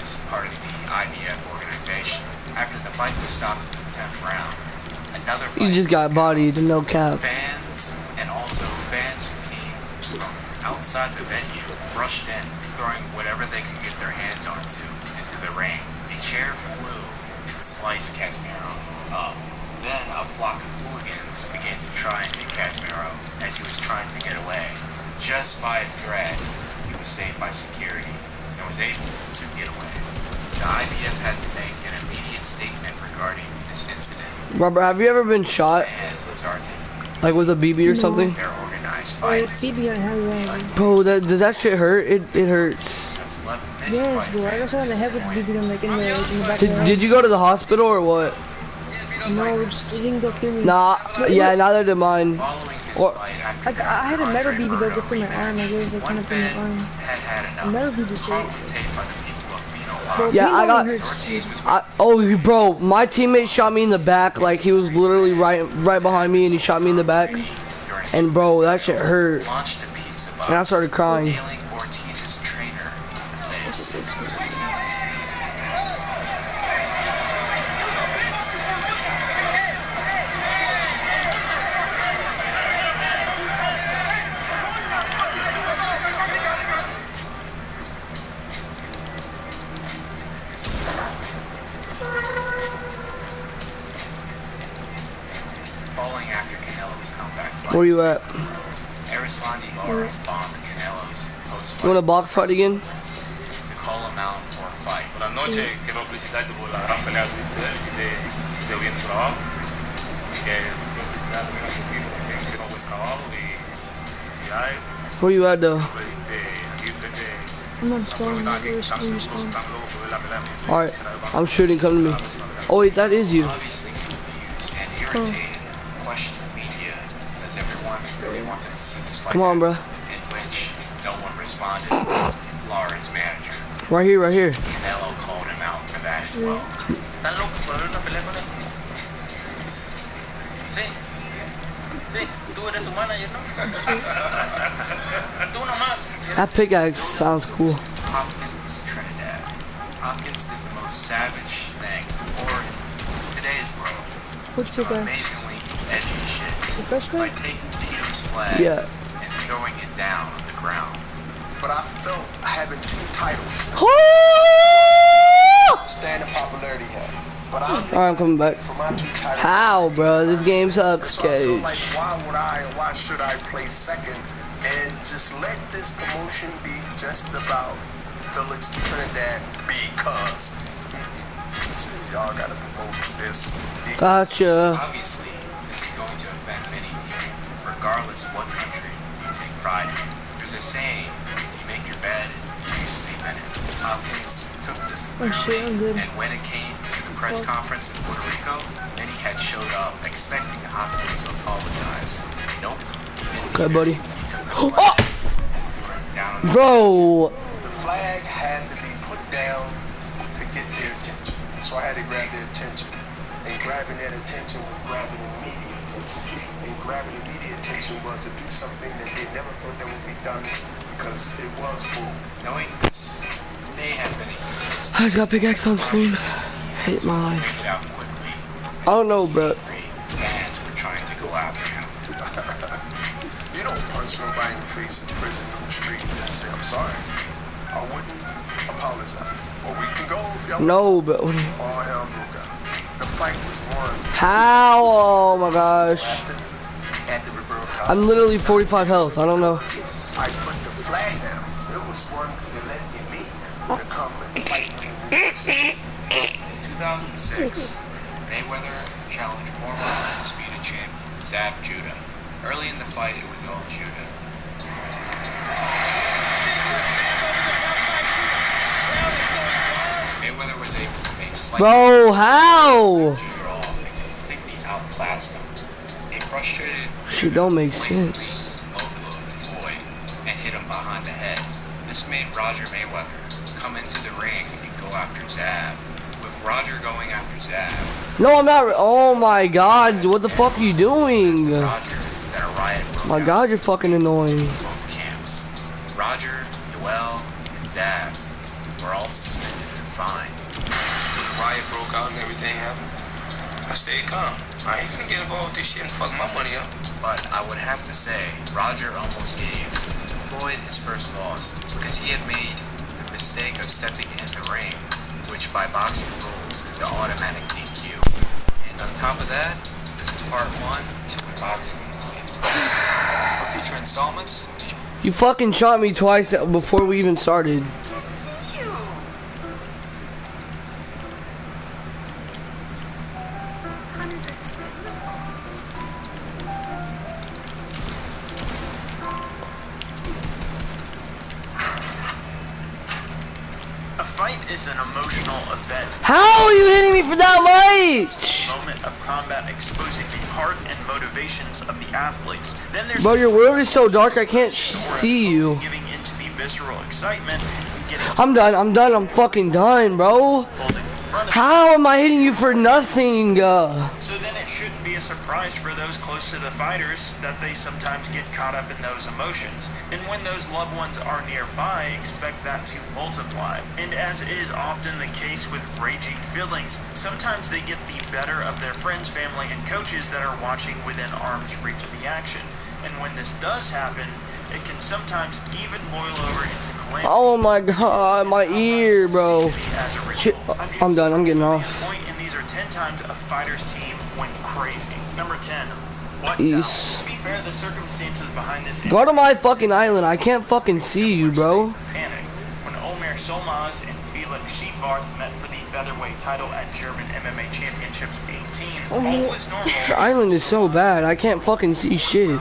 was part of the IBF organization. After the fight was stopped in the 10th round, another fight. You just got bodied, no cap. Fans and also fans who came from outside the venue rushed in, throwing whatever they could get their hands onto into the ring. A chair flew and sliced Casimiro up. Then a flock of hooligans began to try and hit Casimiro as he was trying to get away. Just by a thread, he was saved by security and was able to get away. The IBF had to make an immediate statement regarding this incident. Robert, have you ever been shot? And Lazard, like with a BB or something? their organized fights. Bro, does that shit hurt? It hurts. Yes, bro. I got shot in the head with BB gun, like in the back of the head. Did you go to the hospital or what? No, it didn't go through me. Nah, yeah, neither did mine. Or, I had a metal BB go through my arm. Like it was like kind of through my arm. A metal BB straight. yeah, I got. Oh, bro, my teammate shot me in the back. Like he was literally right behind me, and he shot me in the back. And bro, that shit hurt. And I started crying. Following after Canelo's comeback fight, Where you at? Arislandi Lara bombed Canelo's post-fight. You want a box fight again? To call him out for a fight. Buenas noches, quiero felicitarte por la gran pelea que tuviste, hiciste bien tu trabajo. Que quiero felicitar también a tu equipo, que hicieron un buen trabajo y felicidades. Where you at though? Aquí frente I'm not spawning. Alright, I'm shooting, come to me. Oh wait, that is you. Obviously confused and irritated, questioned the media as everyone really wanted to see this fight. Come on, bro. In which no one responded. Lara's manager. Right here, right here. Canelo called him out for that as well. ¿Están locos por ver una pelea con él? Sí. Sí, tú eres su manager, ¿no? Tú nomás. That pickaxe sounds cool. Hopkins, Trinidad. Hopkins did the most savage thing for today's world. Which Some pickaxe? amazingly edgy shit. The first By one? taking Tito's flag Yeah. and throwing it down on the ground. But I felt having 2 titles stand in popularity here. But Alright, I'm coming back. for my 2 titles. How, bro? This game sucks, So I feel Gage. like why should I play second and just let this promotion be just about Felix Trinidad because so y'all gotta promote this. Gotcha. Obviously, this is going to offend many people, regardless of what country you take pride in. There's a saying, you make your bed, you sleep in it. Hopkins took this Oh shit, I'm good. and when it came to the press conference in Puerto Rico, many had showed up expecting Hopkins to apologize. Nope. Okay, buddy. He took the flag and threw it down. Bro. The flag had to be put down to get their attention. So I had to grab their attention. And grabbing their attention was grabbing the media attention. And grabbing the media attention was to do something that they never thought that would be done because it was bull. Knowing this may have been a huge mistake. I got pickaxe on stream. Hate my life. Make it out quickly. I don't know, bro. Fans were trying to go after him. You don't punch somebody in the face in prison on the street and say, I'm sorry. I wouldn't apologize. Or we can go if y'all No, bro. all hell broke out. The fight was won. How? Oh my gosh. At the Roberto. I'm literally 45 health. I don't know. I put the flag down. It was one because they let me leave to come and fight. In 2006, Mayweather challenged former undisputed champion Zab Judah. Early in the fight, it would go on Judah. Mayweather was able to make slight Bro, how? Judah off and completely outclassed him. A frustrated Shit don't make sense. low blow to Floyd and hit him behind the head. This made Roger Mayweather come into the ring and go after Zab. With Roger going after Zab, No, I'm not. Oh my god. What the fuck are you doing? Roger, that a riot broke My out god, you're fucking annoying. in both camps. Roger, Yoel, and Zab were all suspended and fined out and everything happened, I stayed calm. I ain't gonna get involved with this shit and fuck my money up. But I would have to say, Roger almost gave Floyd his first loss because he had made the mistake of stepping in the ring, which by boxing rules is an automatic DQ. And on top of that, this is part 1 to Boxing. For future installments, You fucking shot me twice before we even started. it's you. A fight is an emotional event. How are you hitting me for that much? Moment of combat exposing the heart and motivations of the athletes. Then there's Bro, your world is so dark I can't see you. giving into the visceral excitement and getting I'm done, I'm fucking done, bro. holding in front of How am I hitting you for nothing? So then it shouldn't be a surprise for those close to the fighters that they sometimes get caught up in those emotions. And when those loved ones are nearby, expect that to multiply. And as is often the case with raging feelings, sometimes they get the better of their friends, family, and coaches that are watching within arm's reach of the action. And when this does happen, it can sometimes even boil over into calamity. Oh my god, my ear, bro. As a Shit, result. I'm done, I'm getting off. Point, and these are 10 times a fighter's team went crazy. Number 10. What East. To be fair, the circumstances behind this Go to my fucking island, I can't fucking see you, bro. panic when Omer Solmaz and Felix Schiefarth met for the featherweight title at German MMA Championships 18. All was normal. Your island is so bad, I can't fucking see shit.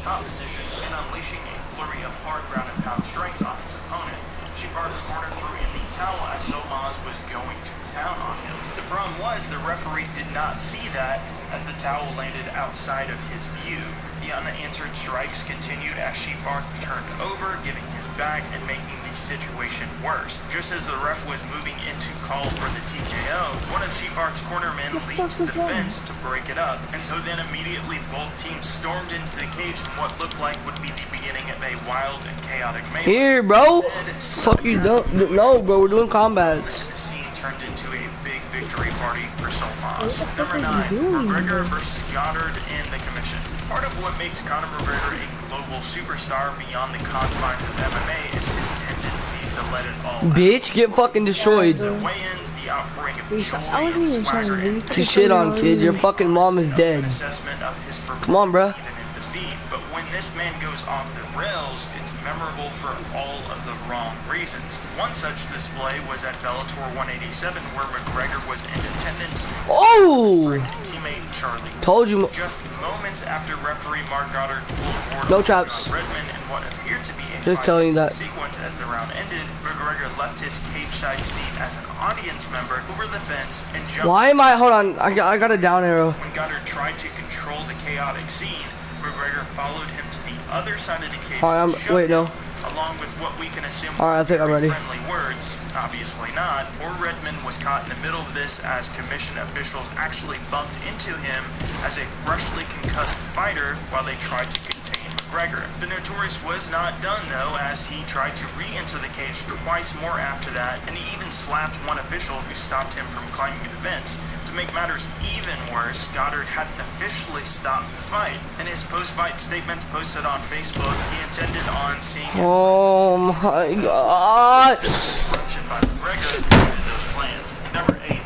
Top position and unleashing a flurry of hard ground and pound strikes on his opponent. Schiefarth's corner threw in the towel as Solmaz was going to town on him. The problem was the referee did not see that as the towel landed outside of his view. The unanswered strikes continued as Schiefarth turned over, giving his back and making the situation worse. Just as the ref was moving in to call for the TKO, one of Schiefarth's cornermen leaped to the fence to break it up. And so then immediately both teams stormed into the cage in what looked like would be the beginning of a wild and chaotic melee. Here, bro. Fuck you, don't. No, bro, we're doing combats. The scene turned into a big victory party for Solmaz. Number 9, McGregor versus Goddard in the commission. Part of what makes Conor McGregor a global superstar beyond the confines of MMA is his tendency to let it all out. Bitch, get fucking destroyed. The weigh-ins, the outpouring of joy I wasn't and even trying to swagger and read. You shit on, kid. Your fucking mom is dead. assessment of his Come on, bruh. performance even in defeat. But when this man goes off the rails, it's memorable for all of the wrong reasons. One such display was at Bellator 187, where McGregor was in attendance. Oh! Teammate Charlie. Told you. Just moments after referee Mark Goddard pulled No forward traps. John Redmond in what appeared to be a Just telling you that. sequence as the round ended, McGregor left his cage-side seat as an audience member over the fence and jumped. Why am I? Hold on. I got a down arrow. When Goddard tried to control the chaotic scene, McGregor followed him to the other side of the cage. Alright, to show wait, him, no. Along with what we can assume Alright, I think I'm were ready. friendly words, obviously not, or Redmond was caught in the middle of this as commission officials actually bumped into him as a freshly concussed fighter while they tried to contain McGregor. The Notorious was not done though, as he tried to re-enter the cage twice more after that, and he even slapped one official who stopped him from climbing the fence. To make matters even worse, Goddard hadn't officially stopped the fight. In his post-fight statements posted on Facebook, he intended on seeing Oh my god. corruption by McGregor and those plans. Number 8,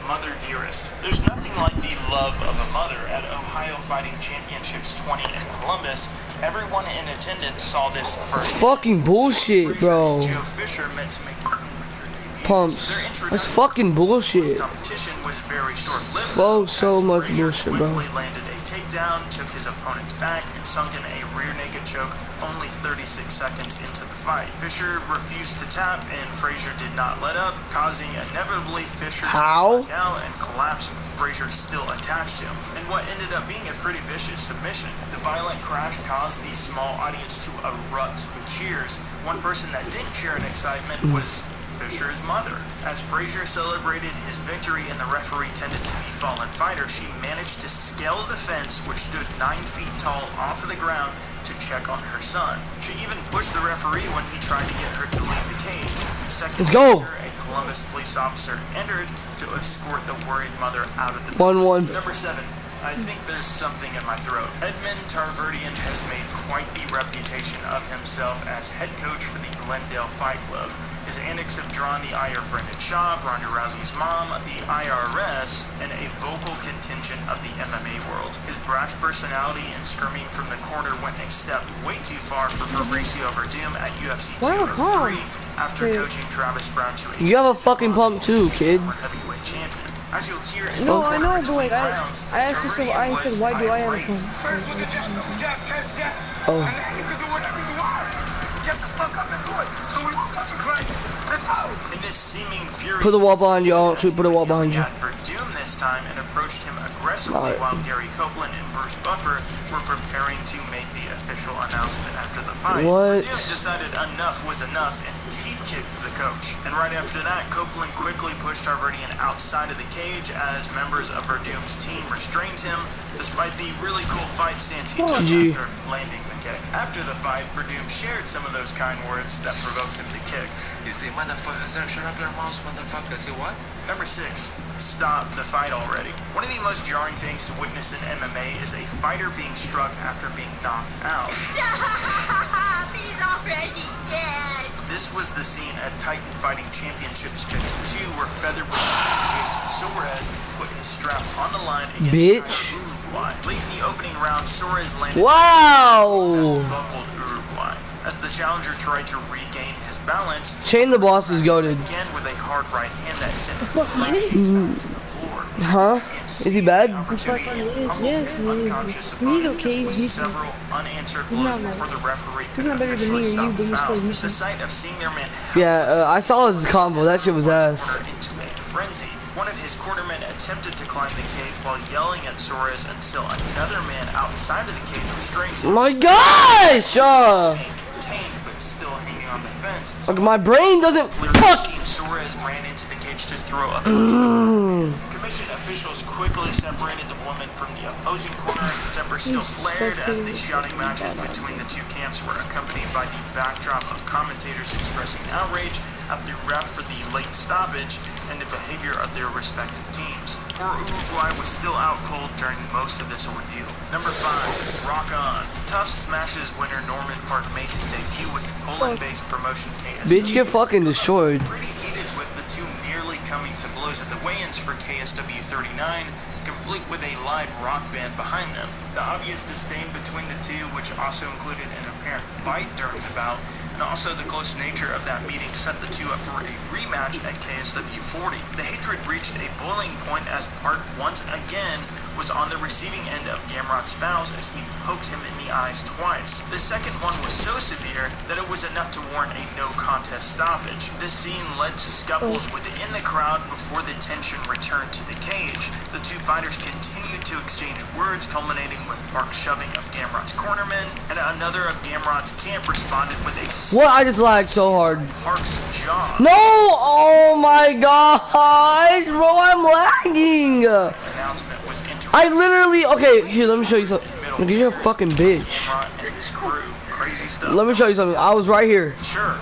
Mother Dearest. There's nothing like the love of a mother. At Ohio Fighting Championships 20 in Columbus, everyone in attendance saw this first. Fucking bullshit, bro. Joe Fisher met to make Pumps. That's fucking bullshit. competition was very short-lived. So much Frazier bullshit, bro. quickly landed a takedown, took his opponent's back, and sunk in a rear naked choke only 36 seconds into the fight. Fisher refused to tap, and Frazier did not let up, causing inevitably Fisher How? to knock out and collapse with Frazier still attached to him, in what ended up being a pretty vicious submission. The violent crash caused the small audience to erupt with cheers. One person that didn't cheer in excitement was Fisher's mother. As Frazier celebrated his victory and the referee tended to be fallen fighter, she managed to scale the fence, which stood 9 feet tall, off of the ground to check on her son. She even pushed the referee when he tried to get her to leave the cage. Seconds Let's go. later, a Columbus police officer entered to escort the worried mother out of the 1-1. Number 7. I think there's something in my throat. Edmund Tarverdian has made quite the reputation of himself as head coach for the Glendale Fight Club. His antics have drawn the ire of Brendan Shaw, Ronda Rousey's mom, the IRS, and a vocal contingent of the MMA world. His brash personality and screaming from the corner went a step way too far for Fabricio Verdum at UFC 203 after coaching Travis Brown to a You have a fucking pump too, kid. heavyweight champion. As you'll hear in No, the I know, but like, I rounds, asked myself, I said, why do I have a irate. phone? First with the jab, double jab, chest jab. Oh. And then you can do whatever you want. Get the fuck up and do it. So we won't fucking cry. Let's go. In this seeming fury, Put the wall behind you. I'll shoot. Put the wall behind you. Verdum this time and approached him aggressively Alright. while Gary Copeland and Bruce Buffer were preparing to make the official announcement after the fight. What? Verdum decided enough was enough and teep kicked the coach. And right after that, Copeland quickly pushed Tarverdian outside of the cage as members of Verdum's team restrained him, despite the really cool fight stance he took GG. after landing the kick. After the fight, Verdum shared some of those kind words that provoked him to kick. You say, motherfucker, sir, shut up your mouth, motherfucker. Say what? Number 6, stop the fight already. One of the most jarring things to witness in MMA is a fighter being struck after being knocked out. Stop! He's already dead! This was the scene at Titan Fighting Championships 52 where featherweight Jason Suarez put his strap on the line against Bitch. Uruguay. Late in the opening round, Suarez landed Wow. buckled Uruguay. As the challenger tried to regain his balance, Chain the boss is goated. again with a hard right hand that sent him Fuck, he is? to the floor. Huh? Is he bad? Fuck, he is. Yes, he is. He's okay, he's decent. Several unanswered He's blows not before the referee He's not better than me or you, but he's still the decent. sight of seeing their man Yeah, I saw his combo. That shit was ass. into a frenzy. One of his cornermen attempted to climb the cage while yelling at Suarez until another man outside of the cage restrained him. My gosh! Contained but still hanging on the fence. Like my brain doesn't. Fuck. Suarez ran into the cage to throw a Commission officials quickly separated the woman from the opposing corner. Tempers still flared as the shouting matches between the two camps were accompanied by the backdrop of commentators expressing outrage at the ref for the late stoppage and the behavior of their respective teams. Poor Uruguay was still out cold during most of this ordeal. Number 5, Rock On. Tough Smashes winner Norman Park made his debut with Poland-based promotion KSW. Bitch, get fucking destroyed. Pretty heated with the two nearly coming to blows at the weigh-ins for KSW 39, complete with a live rock band behind them. The obvious disdain between the two, which also included an apparent fight during the bout, and also the close nature of that meeting set the two up for a rematch at KSW 40. The hatred reached a boiling point as Park once again was on the receiving end of Gamrot's vows as he poked him in the eyes twice. The second one was so severe that it was enough to warrant a no contest stoppage. This scene led to scuffles within the crowd before the tension returned to the cage. The two fighters continued to exchange words, culminating with Park shoving of Gamrot's cornerman, and another of Gamrot's camp responded with a What? I just lagged so hard. Park's jaw. No! Oh my gosh, bro, I'm lagging. Announcement was interrupted. I literally. Okay, here, let me show you something. Look, you're a fucking bitch. Gamrot and his crew. Crazy stuff. Let me show you something. I was right here. Sure.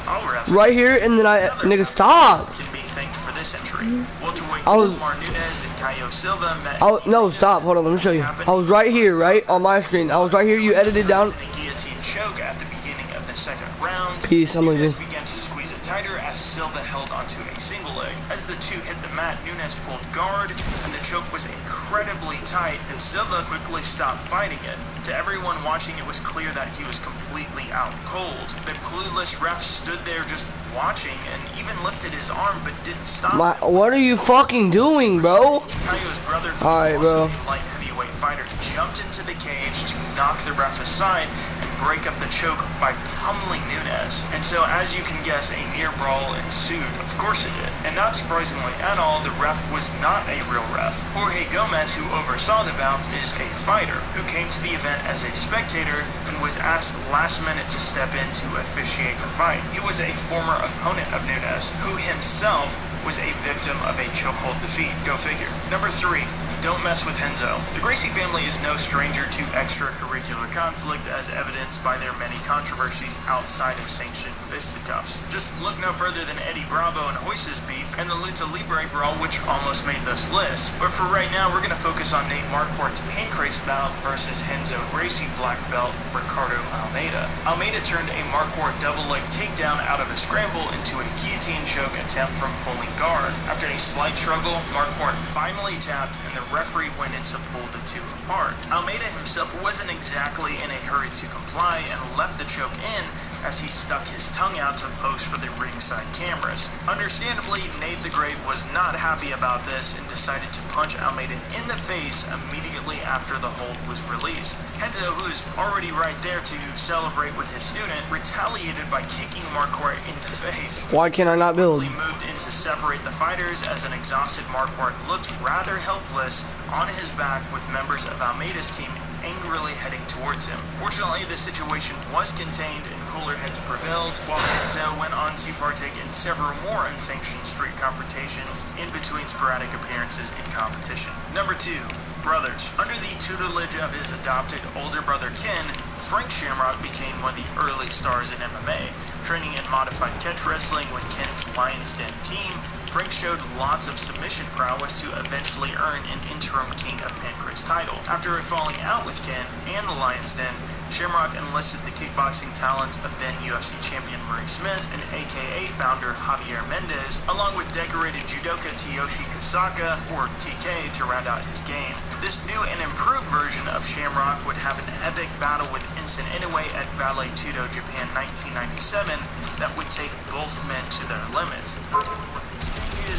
I'll wrestle. Right here, and then I. Nigga, stop. Can be thanked for this entry. Welterweight I was- Omar Nunes and Caio Silva met No, stop. Hold on, let me show you. I was right here, right? On my screen. I was right here. You edited down. in a guillotine choke at the beginning of the second round. Peace, I'm leaving. Nunes began to squeeze it tighter as Silva held onto a single leg. As the two hit the mat, Nunes pulled guard, and the choke was incredibly tight, and Silva quickly stopped fighting it. To everyone watching, it was clear that he was completely out cold. The clueless ref stood there just watching and even lifted his arm but didn't stop. What are you fucking doing, bro? Caio's brother, Alright, bro. also a light heavyweight fighter, jumped into the cage to knock the ref aside and break up the choke by pummeling Nunes. And so, as you can guess, a near brawl ensued. Of course it did. And not surprisingly at all, the ref was not a real ref. Jorge Gomez, who oversaw the bout, is a fighter who came to the event as a spectator and was asked last minute to step in to officiate the fight. He was a former opponent of Nunes, who himself was a victim of a chokehold defeat. Go figure. Number 3. Don't mess with Henzo. The Gracie family is no stranger to extracurricular conflict, as evidenced by their many controversies outside of sanctioned fisticuffs. Just look no further than Eddie Bravo and Hoyce's beef, and the Lucha Libre brawl, which almost made this list. But for right now, we're going to focus on Nate Marquardt's pancrase bout versus Henzo Gracie black belt Ricardo Almeida. Almeida turned a Marquardt double leg takedown out of a scramble into a guillotine choke attempt from pulling guard. After a slight struggle, Marquardt finally tapped, and the referee went in to pull the two apart. Almeida himself wasn't exactly in a hurry to comply and left the choke in as he stuck his tongue out to pose for the ringside cameras. Understandably, Nate the Great was not happy about this and decided to punch Almeida in the face immediately after the hold was released. Henzo, who is already right there to celebrate with his student, retaliated by kicking Marquardt in the face. Why can I not build? He moved in to separate the fighters as an exhausted Marquardt looked rather helpless on his back, with members of Almeida's team angrily heading towards him. Fortunately, the situation was contained and cooler heads prevailed, while Henzo went on to partake in several more unsanctioned street confrontations in between sporadic appearances in competition. Number 2. Brothers. Under the tutelage of his adopted older brother Ken, Frank Shamrock became one of the early stars in MMA. Training in modified catch wrestling with Ken's Lion's Den team, Frank showed lots of submission prowess to eventually earn an interim King of Pancrase title. After a falling out with Ken and the Lion's Den, Shamrock enlisted the kickboxing talents of then UFC champion Maurice Smith and AKA founder Javier Mendez, along with decorated judoka Tyoshi Kosaka, or TK, to round out his game. This new and improved version of Shamrock would have an epic battle with Enson Inoue at Vale Tudo Japan 1997 that would take both men to their limits.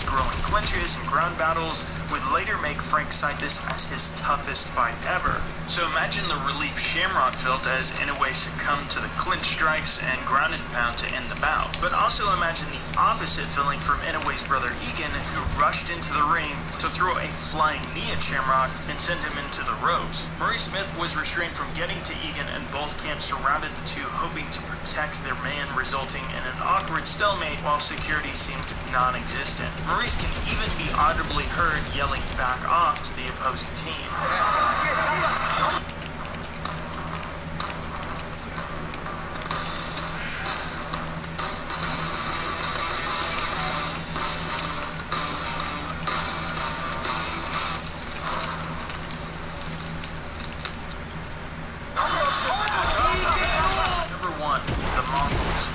Growing clinches and ground battles would later make Frank cite this as his toughest fight ever. So imagine the relief Shamrock felt as Inoue succumbed to the clinch strikes and ground and pound to end the bout. But also imagine the opposite feeling from Inoue's brother Egan, who rushed into the ring to throw a flying knee at Shamrock and send him into the ropes. Maurice Smith was restrained from getting to Egan, and both camps surrounded the two, hoping to protect their man, resulting in an awkward stalemate while security seemed non-existent. Maurice can even be audibly heard yelling back off to the opposing team.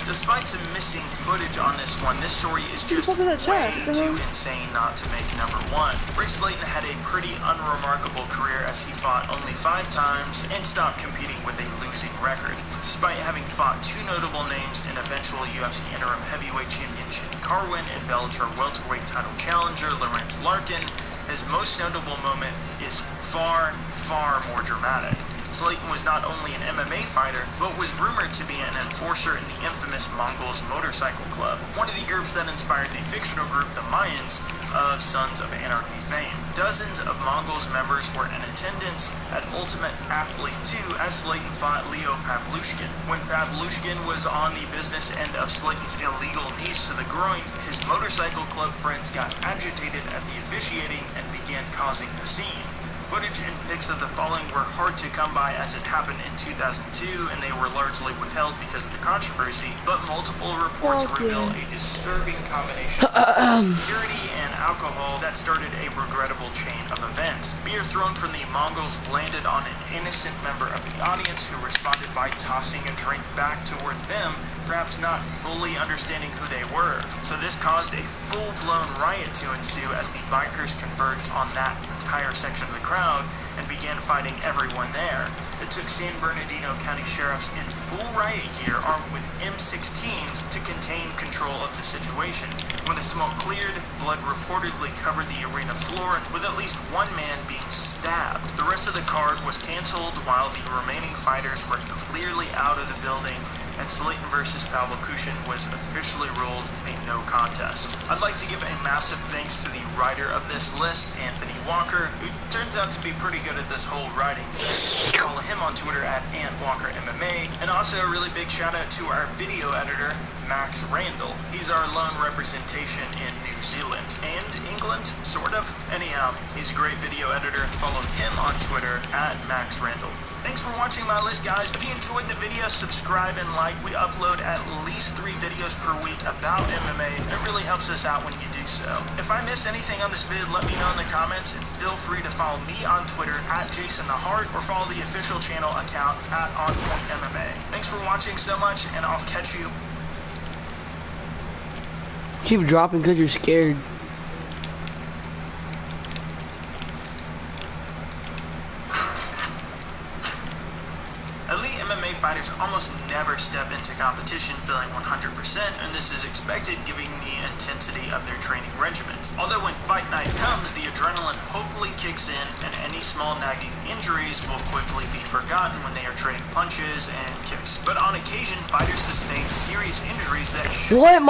Despite some missing footage on this one, this story is just way too insane not to make number 1. Rick Slayton had a pretty unremarkable career as he fought only 5 times and stopped competing with a losing record. Despite having fought 2 notable names in eventual UFC interim heavyweight champion Shane Carwin and Bellator welterweight title challenger Lawrence Larkin, his most notable moment is far, far more dramatic. Slayton was not only an MMA fighter, but was rumored to be an enforcer in the infamous Mongols Motorcycle Club, one of the groups that inspired the fictional group the Mayans of Sons of Anarchy fame. Dozens of Mongols members were in attendance at Ultimate Athlete 2 as Slayton fought Leo Pavlushkin. When Pavlushkin was on the business end of Slayton's illegal knees to the groin, his motorcycle club friends got agitated at the officiating and began causing a scene. Footage and pics of the falling were hard to come by as it happened in 2002, and they were largely withheld because of the controversy, but multiple reports reveal a disturbing combination of security and alcohol that started a regrettable chain of events. Beer thrown from the Mongols landed on an innocent member of the audience, who responded by tossing a drink back towards them, perhaps not fully understanding who they were. So this caused a full-blown riot to ensue as the bikers converged on that entire section of the crowd and began fighting everyone there. It took San Bernardino County sheriffs in full riot gear armed with M16s to contain control of the situation. When the smoke cleared, blood reportedly covered the arena floor, with at least one man being stabbed. The rest of the card was canceled while the remaining fighters were clearly out of the building, and Slayton versus Pavlyuchin was officially ruled a no contest. I'd like to give a massive thanks to the writer of this list, Anthony Walker, who turns out to be pretty good at this whole writing thing. Follow him on Twitter at AntWalkerMMA, and also a really big shout out to our video editor, Max Randall. He's our lone representation in New Zealand and England, sort of. Anyhow, he's a great video editor. Follow him on Twitter at Max Randall. Thanks for watching my list, guys. If you enjoyed the video, subscribe and like. We upload at least 3 videos per week about MMA. It really helps us out when you do so. If I miss anything on this vid, let me know in the comments, and feel free to follow me on Twitter at JasonTheHeart, or follow the official channel account at OnPointMMA. Thanks for watching so much, and I'll catch you. Keep dropping because you're scared. Elite MMA fighters almost never step into competition feeling 100%, and this is expected given the intensity of their training regimens. Although when fight night comes, the adrenaline hopefully kicks in, and any small nagging injuries will quickly be forgotten when they are trading punches and kicks. But on occasion, fighters sustain serious injuries that should... What?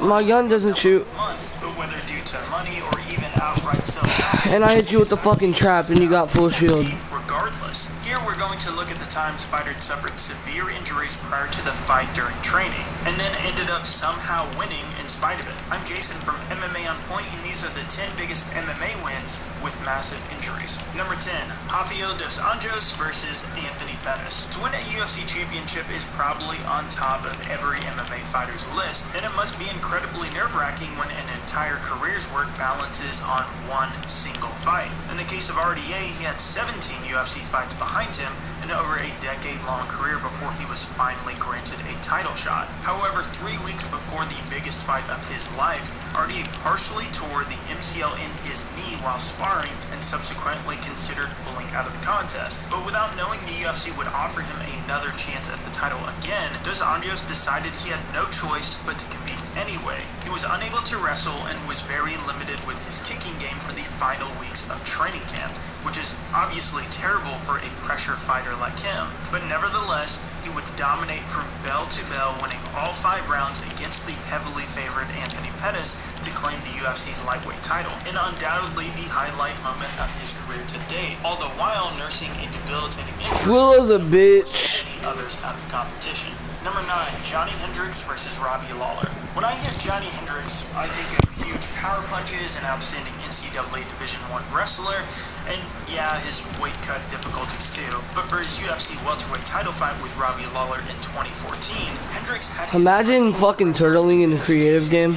My gun doesn't shoot. Months, but whether due to money or even outright self... And I hit you with the fucking trap and you got full shield. Regardless, here we're going to look at the times fighters suffered severe injuries prior to the fight during training, and then ended up somehow winning in spite of it. I'm Jason from MMA On Point, and these are the 10 biggest MMA wins with massive injuries. Number 10, Rafael dos Anjos versus Anthony Pettis. To win a UFC championship is probably on top of every MMA fighter's list, and it must be incredibly nerve-wracking when an entire career's work balances on one single fight. In the case of RDA, he had 17 UFC fights behind him, and over a decade-long career before he was finally granted a title shot. However, 3 weeks before the biggest fight of his life, RDA partially tore the MCL in his knee while sparring, and subsequently considered pulling out of the contest. But without knowing the UFC would offer him another chance at the title again, Dos Anjos decided he had no choice but to compete anyway. He was unable to wrestle and was very limited with his kicking game for the final weeks of training camp, which is obviously terrible for a pressure fighter like him. But nevertheless, he would dominate from bell to bell, winning all 5 rounds against the heavily favored Anthony Pettis to claim the UFC's lightweight title, and undoubtedly the highlight moment of his career to date, all the while nursing a debilitating injury. Willow's a bitch. Many others out of the competition. Number 9, Johnny Hendricks versus Robbie Lawler. When I hear Johnny Hendricks, I think of huge power punches, an outstanding NCAA Division I wrestler, and yeah, his weight cut difficulties too. But for his UFC welterweight title fight with Robbie Lawler in 2014, Hendricks had... Imagine fucking turtling in a creative game.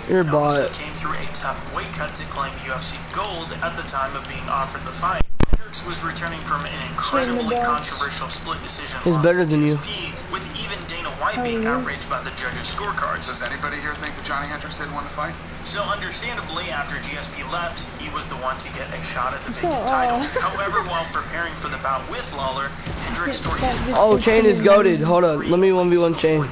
You're a bot. Came through a tough weight cut to claim UFC gold at the time of being offered the fight. Hendricks was returning from an incredibly controversial split decision He's better than you. with even Dana White being outraged by the judges' scorecards. Does anybody here think that Johnny Hendricks didn't win the fight? So understandably, after GSP left, he was the one to get a shot at the vacant title. However, while preparing for the bout with Lawler, Hendricks tore his... Oh, Chain is goated. Hold on, let me 1v1 Chain.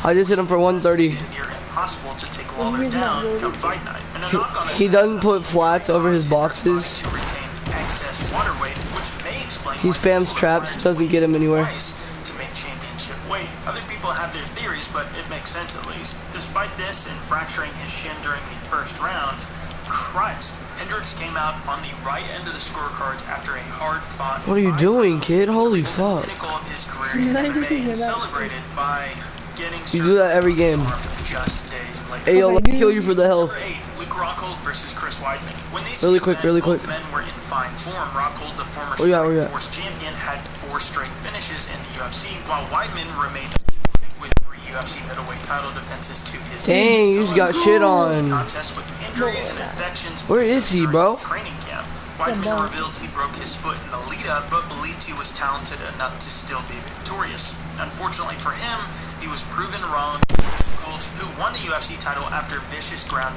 I just hit him for 130. Near impossible to take Lawler down come fight night. And a knock on He doesn't put flats over his boxes. to retain excess water weight, which may explain He spams traps, doesn't get him anywhere. to make championship weight. Other people have their theories, but it makes sense at least. Despite this and fracturing his shin during the first round, Christ, Hendricks came out on the right end of the scorecards after a hard-fought... What are you doing, kid? Holy fuck. ...pinnacle of his career in MMA and celebrated by getting... You do that every game. Just days later. Hey, yo, let me kill you for the health. Number 8, Luke Rockhold versus Chris Weidman. When these Really two quick, men, really both quick. men were in fine form. Rockhold, the former Where you at? Force champion, had 4 straight finishes in the UFC, while Weidman remained with 3 UFC middleweight title defenses to his Dang, name. you just got shit on. Contest with injuries and infections. Where is he, bro? Training camp. Weidman revealed he broke his foot in the lead-up, but believed he was talented enough to still be victorious. Unfortunately for him, he was proven wrong. Rockhold, who won the UFC title after vicious ground.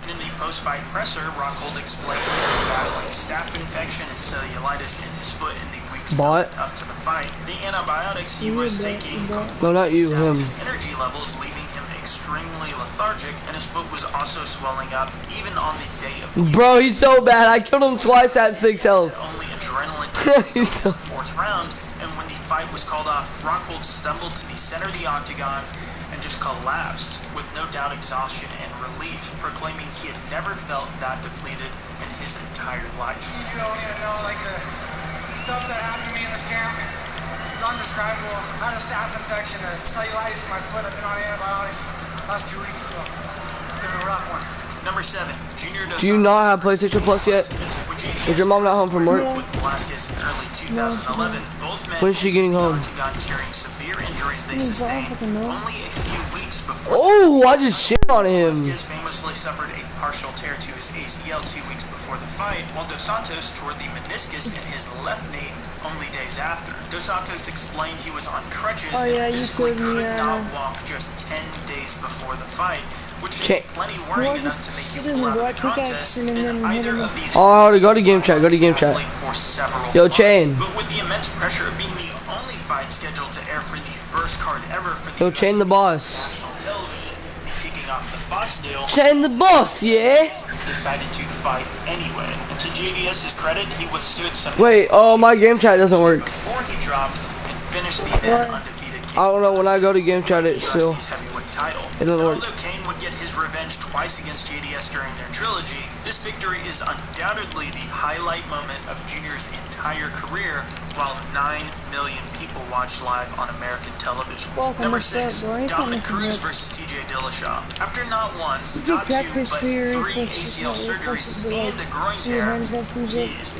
And in the post-fight presser, Rockhold explained he was battling staph infection and cellulitis in his foot in the weeks up to the fight. The antibiotics he was taking No, not you, him. his energy levels, leaving him extremely lethargic, and his foot was also swelling up even on the day of the Bro, he's so bad. I killed him twice at 6 health. only adrenaline He's so... 4th round, and when the fight was called off, Rockhold stumbled to the center of the octagon and just collapsed with no doubt exhaustion and relief, proclaiming he had never felt that depleted in his entire life. You don't even know, like, the stuff that happened to me in this camp is undescribable. I had a staph infection, a cellulitis in my foot. I've been on antibiotics last 2 weeks, so it's been a rough one. Number 7, Junior Dos Do you not have PlayStation Plus yet? Is your mom not home from work? With Velasquez in early 2011, both men When's she getting home? carrying severe injuries they sustained only a few weeks before. Oh, I just shit on him. Velasquez famously suffered a partial tear to his ACL 2 weeks before the fight, while Dos Santos tore the meniscus in his left knee only days after. Dos Santos explained he was on crutches and physically could not walk just 10 days before the fight, which is plenty worrying enough to make him pull out of the contest, and either of these Oh, go to game chat, go to game chat. for several Yo, months. Chain. But with the immense pressure of being the only fight scheduled to air for the first card ever for the Yo, Chain the boss. national television and kicking off the Fox deal, Chain the boss, yeah? decided to fight anyway. And to JDS's credit, he withstood some Wait, oh, my game chat doesn't work. before he dropped and finished the then undefeated I don't know, when I go to game chat, it still, UFC's heavyweight title. it doesn't work. Although Kane would get his revenge twice against JDS during their trilogy, this victory is undoubtedly the highlight moment of Junior's entire career, while 9 million people watched live on American television. Number 6, Dominic Cruz versus TJ Dillashaw. After not one, not two, but 3 ACL surgeries and a groin tear, jeez,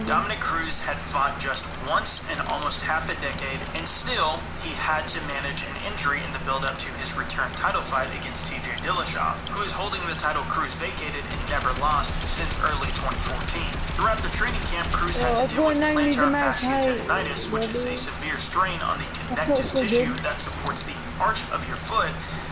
Dominic Cruz had fought just once in almost half a decade, and still, he had to manage an injury in the build-up to his return title fight against TJ Dillashaw, who is holding the title Cruz vacated and never lost since early 2014. Throughout the training camp, Cruz had to deal with plantar fasciitis, which is a severe strain on the connective tissue that supports the arch of your foot,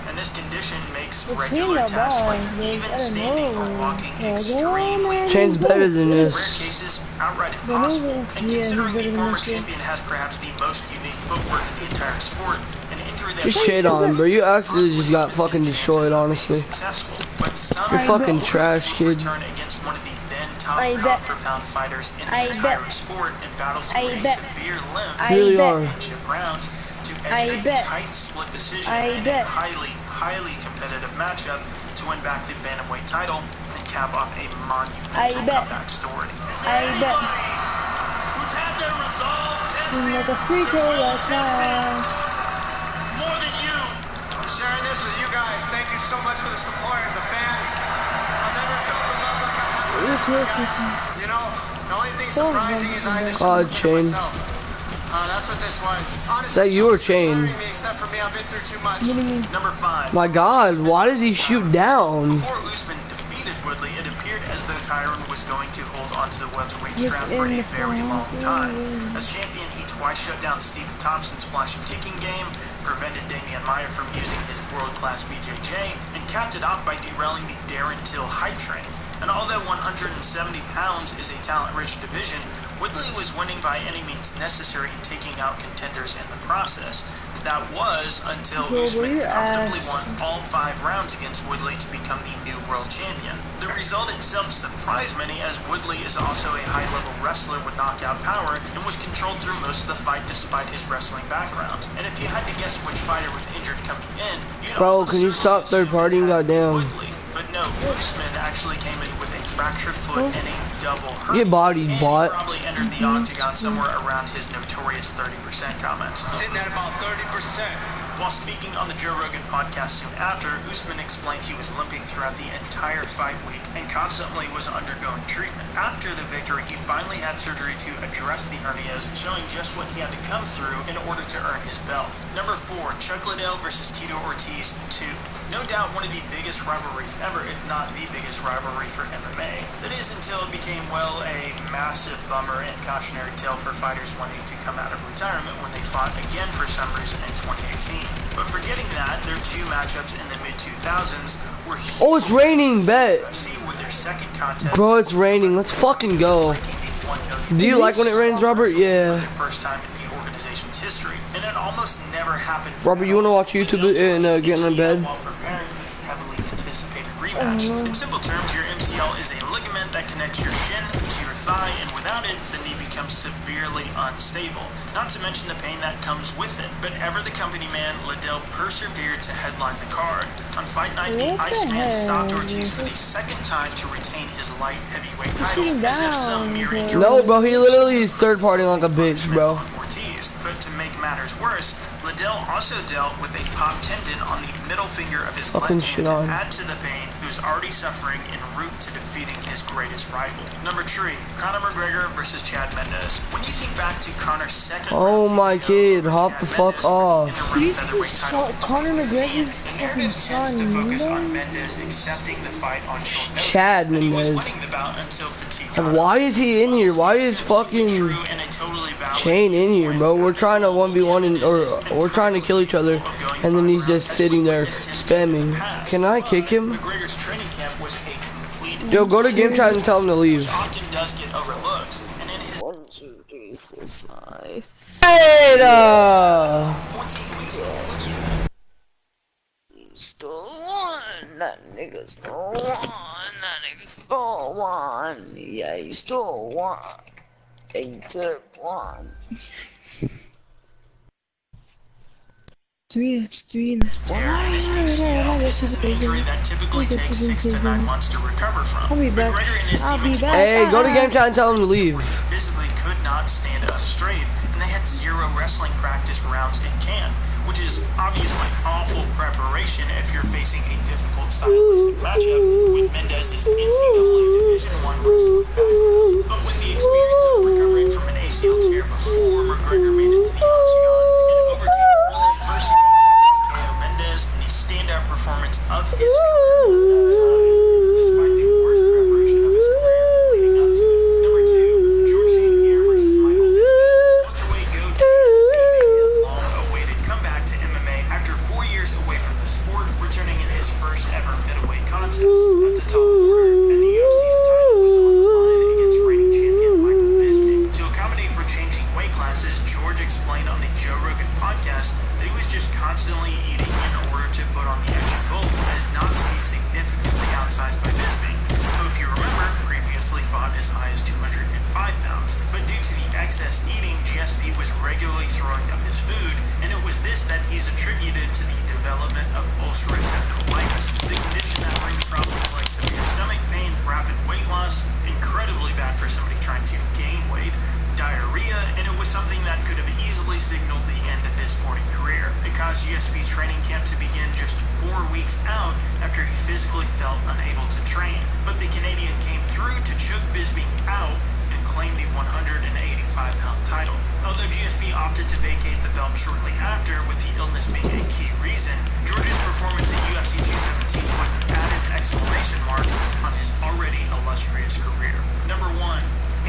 and this condition makes regular tasks like even standing or walking extremely Chain's better than in rare this. cases outright impossible. And considering the former champion has perhaps the most unique footwork in the entire sport, an injury that You shit on, bro. You actually just got fucking destroyed, honestly. successful, but some You're fucking trash, kid. return against one of the then top pound-for-pound fighters in the entire sport and battle through a severe limp Really are. championship rounds to enter a tight split decision in a highly competitive matchup to win back the bantamweight title and cap off a monumental comeback story. Who's had their resolve Seemed like a free throw last night. more than you. I'm sharing this with you guys. Thank you so much for the support of the fans. I've never felt the love like I have with this one, guys. You know, the only thing surprising is I just Chain. myself. That's what this was. Honestly, Is that you or Chain? me, except for me, I've been through too much. Number 5. My god, why does he shoot down? Before Usman defeated Woodley, it appeared as though Tyron was going to hold onto the welterweight strap for a very long time. As champion, he twice shut down Stephen Thompson's flashy kicking game, prevented Damian Maia from using his world-class BJJ, and capped it off by derailing the Darren Till hype train. And although 170 pounds is a talent-rich division, Woodley was winning by any means necessary in taking out contenders in the process. That was until Usman comfortably won all 5 rounds against Woodley to become the new world champion. The result itself surprised many, as Woodley is also a high-level wrestler with knockout power and was controlled through most of the fight despite his wrestling background. And if you had to guess which fighter was injured coming in, you'd Bro, can you stop third-partying? Goddamn. Woodley. But no, Usman actually came in with a fractured foot and a double hernia. Get bodied, and bot. he probably entered the octagon somewhere around his notorious 30% comments. Sitting at about 30%. While speaking on the Joe Rogan podcast soon after, Usman explained he was limping throughout the entire fight week and constantly was undergoing treatment. After the victory, he finally had surgery to address the hernias, showing just what he had to come through in order to earn his belt. Number 4, Chuck Liddell versus Tito Ortiz 2. No doubt one of the biggest rivalries ever, if not the biggest rivalry for MMA. That is until it became, well, a massive bummer and cautionary tale for fighters wanting to come out of retirement when they fought again for some reason in 2018. But forgetting that, their 2 matchups in the mid-2000s were huge. Oh, it's raining, bet. UFC with their second contest. Bro, it's raining. Let's fucking go. Do you like when it rains, Robert? Yeah. For the first time in the organization's history, and it almost never happened. Robert, you wanna watch YouTube and get in bed? While preparing for the heavily anticipated rematch. In simple terms, your MCL is a ligament that connects your shin to your thigh, and without it, the knee becomes severely unstable. Not to mention the pain that comes with it. But ever the company man, Liddell persevered to headline the card. On fight night, the Iceman stopped Ortiz for the second time to retain his light heavyweight title, as if some mere injury. No, bro, he literally is third party like a bitch, bro. Ortiz. But to make matters worse, Liddell also dealt with a popped tendon on the middle finger of his left hand to add to the pain, who's already suffering en route to defeating his greatest rival. Number 3, Conor McGregor versus Chad Mendes. When you think back to Conor's second my kid, hop the fuck off. This is Conor McGregor's fucking son, to focus on Mendes accepting the fight on short notice. Chad Mendes. He was winning the bout until fatigue. And why is he in here? Why is fucking Shane in here, bro? We're trying to 1v1 and or we're trying to kill each other, and then he's just sitting there spamming. Can I kick him? Yo, go to game chat and tell him to leave. Often does get overlooked, and in his 1, 2, 3, 4, 5. Hey, Stole one, that nigga stole one, that nigga stole one, yeah, he stole one, he took one. 3, that's 3, and that's 1. This is an injury that typically takes 6 to 9 months to recover from. I'll be back. Hey, go to game chat and tell him to leave. Physically could not stand up straight, and they had 0 wrestling practice rounds in camp, which is obviously awful preparation if you're facing a difficult stylistic matchup with Mendez's NCAA Division I wrestling background. But with the experience of recovering from an ACL tear before McGregor made it to the octagon and overcame early adversity to KO Mendez in the standout performance of his career at that time, despite the worst preparation of his career leading up to it. Number 2, George St. Pierre versus Michael Bisping. Welterweight GOAT made his long-awaited comeback to MMA after 4 years away from the sport, returning in his first ever middleweight contest at the top order, and the UFC's title was on the line against reigning champion Michael Bisping. To accommodate for changing weight classes, George explained on the Joe Rogan podcast that he was just constantly eating in order to put on the extra bulk as not to be significantly outsized by Bisping, who, if you remember, previously fought as high as 205 pounds. But due to the excess eating, GSP was regularly throwing up his food, and it was this that he's attributed to the development of ulcerative colitis, the condition that brings problems like severe stomach pain, rapid weight loss, incredibly bad for somebody trying to gain weight, diarrhea, and it was something that could have easily signaled the end of his sporting career. It caused GSP's training camp to begin just 4 weeks out after he physically felt unable to train. But the Canadian came through to choke Bisping out and claimed the 185-pound title. Although GSP opted to vacate the belt shortly after, with the illness being a key reason, George's performance at UFC 217 put an added exclamation mark on his already illustrious career. Number 1,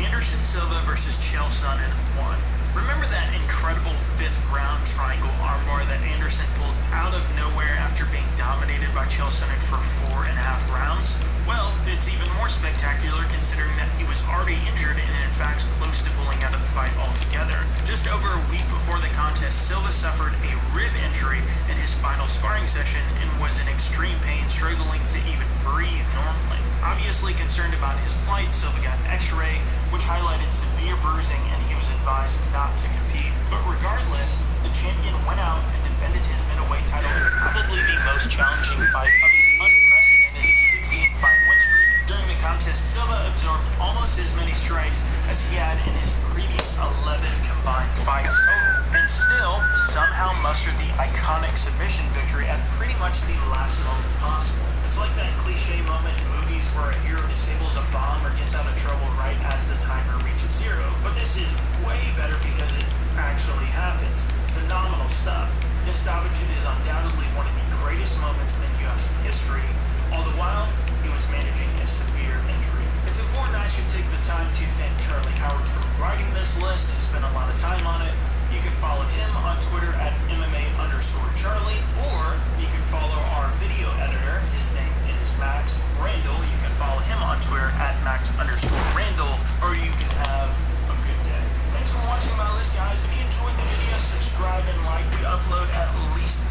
Anderson Silva versus Chael Sonnen 1. Remember that incredible 5th round triangle armbar that Anderson pulled out of nowhere after being dominated by Chael Sonnen for 4.5 rounds? Well, it's even more spectacular considering that he was already injured and in fact close to pulling out of the fight altogether. Just over a week before the contest, Silva suffered a rib injury in his final sparring session and was in extreme pain, struggling to even breathe normally. Obviously concerned about his plight, Silva got an x-ray, which highlighted severe bruising, and he was advised not to compete. But regardless, the champion went out and defended his middleweight title in probably the most challenging fight of his unprecedented 16-fight win streak. During the contest, Silva absorbed almost as many strikes as he had in his previous 11 combined fights total, and still somehow mustered the iconic submission victory at pretty much the last moment possible. It's like that cliche moment in movies where a hero disables a bomb or gets out of trouble right as the timer reaches 0. But this is way better because it actually happens. Phenomenal stuff. This stoppage is undoubtedly one of the greatest moments in UFC history, all the while he was managing a severe injury. It's important I should take the time to thank Charlie Howard for writing this list. He spent a lot of time on it. You can follow him on Twitter at MMA_Charlie, or you can follow our video editor. His name is Max Randall. You can follow him on Twitter at Max_Randall, or you can have a good day. Thanks for watching my list, guys. If you enjoyed the video, subscribe and like. We upload at least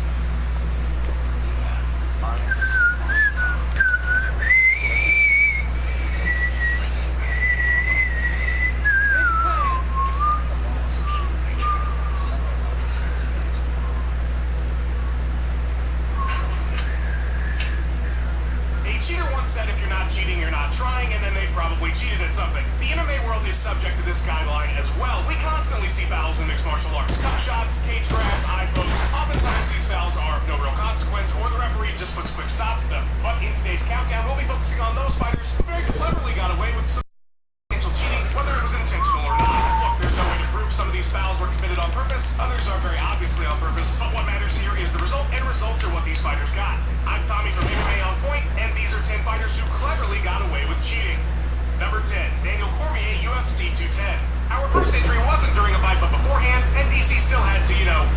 clearly cheated at something. The MMA world is subject to this guideline as well. We constantly see fouls in mixed martial arts. Cup shots, cage grabs, eye pokes. Oftentimes these fouls are of no real consequence, or the referee just puts a quick stop to them. But in today's countdown, we'll be focusing on those fighters who very cleverly got away with some cheating, whether it was intentional or not. Look, there's no way to prove some of these fouls were committed on purpose. Others are very obviously on purpose. But what matters here is the result, and results are what these fighters got. I'm Tommy from MMA On Point, and these are 10 fighters who cleverly got away with cheating. Number 10, Daniel Cormier, UFC 210. Our first